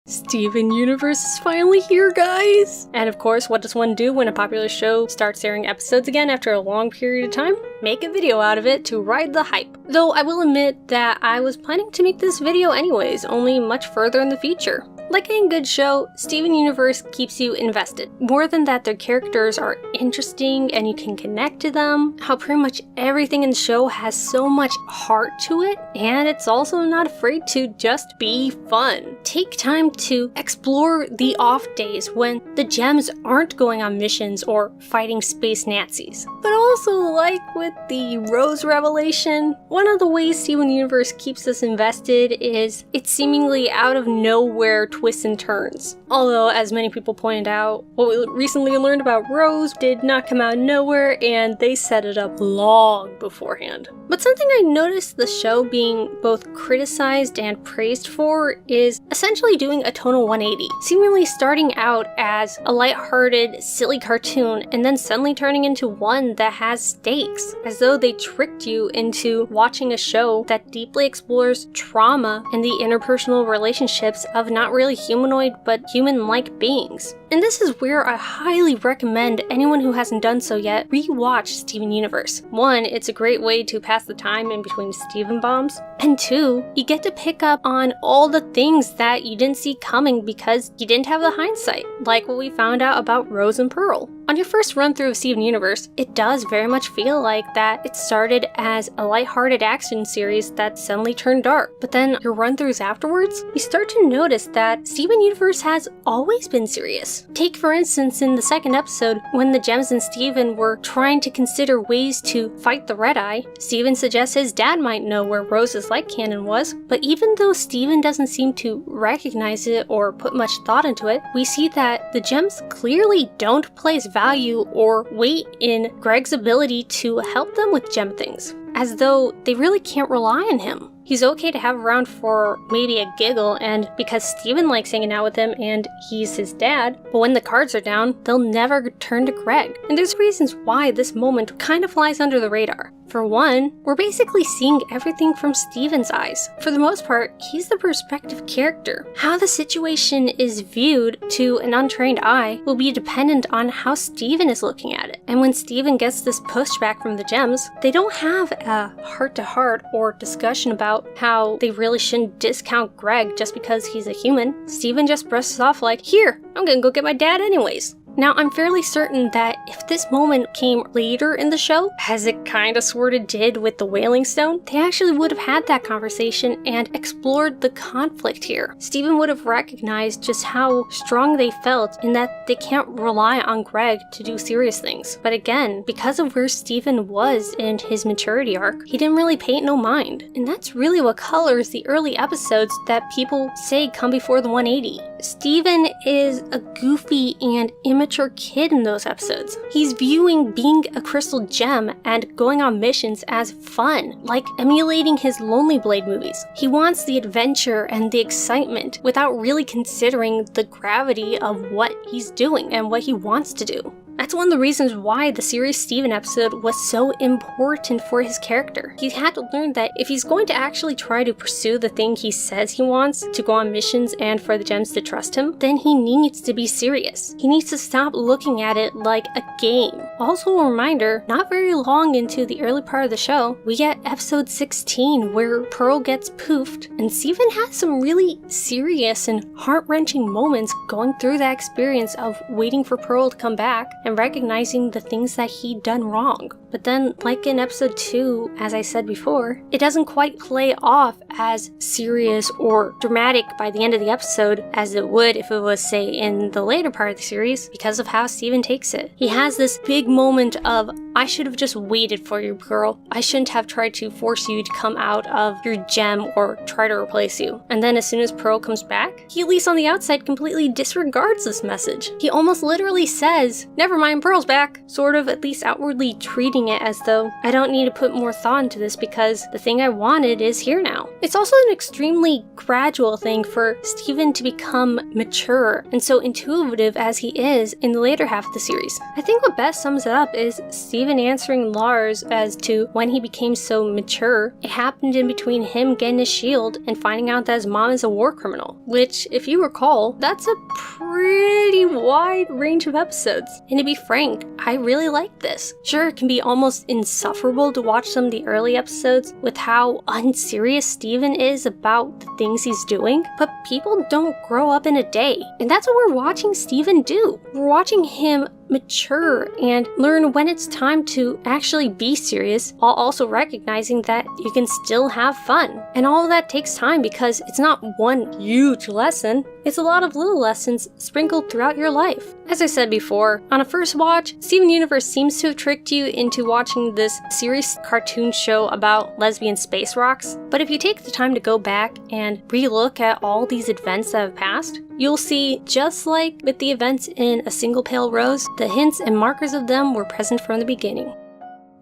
Steven Universe is finally here, guys! And of course, what does one do when a popular show starts airing episodes again after a long period of time? Make a video out of it to ride the hype. Though I will admit that I was planning to make this video anyways, only much further in the future. Like any good show, Steven Universe keeps you invested. More than that, their characters are interesting and you can connect to them. How pretty much everything in the show has so much heart to it, and it's also not afraid to just be fun. Take time to explore the off days when the gems aren't going on missions or fighting space Nazis. But also, like with the Rose revelation, one of the ways Steven Universe keeps us invested is its seemingly out of nowhere twists and turns. Although, as many people pointed out, what we recently learned about Rose did not come out of nowhere, and they set it up long beforehand. But something I noticed the show being both criticized and praised for is essentially doing a tonal 180, seemingly starting out as a lighthearted, silly cartoon, and then suddenly turning into one that has stakes, as though they tricked you into watching a show that deeply explores trauma and the interpersonal relationships of not really humanoid but human-like beings. And this is where I highly recommend anyone who hasn't done so yet rewatch Steven Universe. One, it's a great way to pass the time in between Steven bombs, and two, you get to pick up on all the things that you didn't see coming because you didn't have the hindsight, like what we found out about Rose and Pearl. On your first run through of Steven Universe, it does very much feel like that it started as a lighthearted action series that suddenly turned dark, but then your run-throughs afterwards, you start to notice that Steven Universe has always been serious. Take for instance in the second episode, when the Gems and Steven were trying to consider ways to fight the Red Eye, Steven suggests his dad might know where Rose's light cannon was, but even though Steven doesn't seem to recognize it or put much thought into it, we see that the Gems clearly don't place value or weight in Greg's ability to help them with gem things, as though they really can't rely on him. He's okay to have around for maybe a giggle and because Steven likes hanging out with him and he's his dad, but when the cards are down, they'll never turn to Greg. And there's reasons why this moment kind of flies under the radar. For one, we're basically seeing everything from Steven's eyes. For the most part, he's the perspective character. How the situation is viewed to an untrained eye will be dependent on how Steven is looking at it. And when Steven gets this pushback from the Gems, they don't have a heart-to-heart or discussion about how they really shouldn't discount Greg just because he's a human. Steven just brushes off like, here, I'm gonna go get my dad anyways. Now, I'm fairly certain that if this moment came later in the show, as it kinda sorta did with the Wailing Stone, they actually would have had that conversation and explored the conflict here. Steven would have recognized just how strong they felt in that they can't rely on Greg to do serious things. But again, because of where Steven was in his maturity arc, he didn't really pay it no mind. And that's really what colors the early episodes that people say come before the 180. Steven is a goofy and immature kid in those episodes. He's viewing being a crystal gem and going on missions as fun, like emulating his Lonely Blade movies. He wants the adventure and the excitement without really considering the gravity of what he's doing and what he wants to do. That's one of the reasons why the Serious Steven episode was so important for his character. He had to learn that if he's going to actually try to pursue the thing he says he wants, to go on missions and for the Gems to trust him, then he needs to be serious. He needs to stop looking at it like a game. Also a reminder, not very long into the early part of the show, we get episode 16 where Pearl gets poofed, and Steven has some really serious and heart-wrenching moments going through that experience of waiting for Pearl to come back and recognizing the things that he'd done wrong. But then, like in episode 2, as I said before, it doesn't quite play off as serious or dramatic by the end of the episode as it would if it was, say, in the later part of the series because of how Steven takes it. He has this big moment of, I should have just waited for you, girl. I shouldn't have tried to force you to come out of your gem or try to replace you. And then as soon as Pearl comes back, he at least on the outside completely disregards this message. He almost literally says, never mind, Pearl's back, sort of at least outwardly treating taking it as though I don't need to put more thought into this because the thing I wanted is here now. It's also an extremely gradual thing for Steven to become mature and so intuitive as he is in the later half of the series. I think what best sums it up is Steven answering Lars as to when he became so mature. It happened in between him getting his shield and finding out that his mom is a war criminal, which, if you recall, that's a pretty wide range of episodes. And to be frank, I really like this. Sure, it can be almost insufferable to watch some of the early episodes with how unserious Steven is about the things he's doing, but people don't grow up in a day. And that's what we're watching Steven do. We're watching him mature and learn when it's time to actually be serious, while also recognizing that you can still have fun. And all of that takes time because it's not one huge lesson, it's a lot of little lessons sprinkled throughout your life. As I said before, on a first watch, Steven Universe seems to have tricked you into watching this serious cartoon show about lesbian space rocks, but if you take the time to go back and re-look at all these events that have passed, you'll see, just like with the events in A Single Pale Rose, the hints and markers of them were present from the beginning.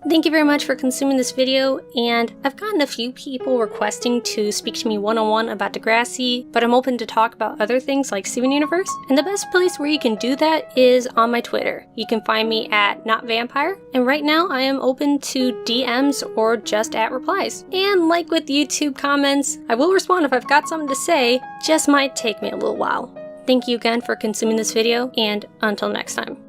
Thank you very much for consuming this video, and I've gotten a few people requesting to speak to me one-on-one about Degrassi, but I'm open to talk about other things like Steven Universe, and the best place where you can do that is on my Twitter. You can find me at NotAVampyre, and right now I am open to DMs or just at replies. And like with YouTube comments, I will respond if I've got something to say, just might take me a little while. Thank you again for consuming this video, and until next time.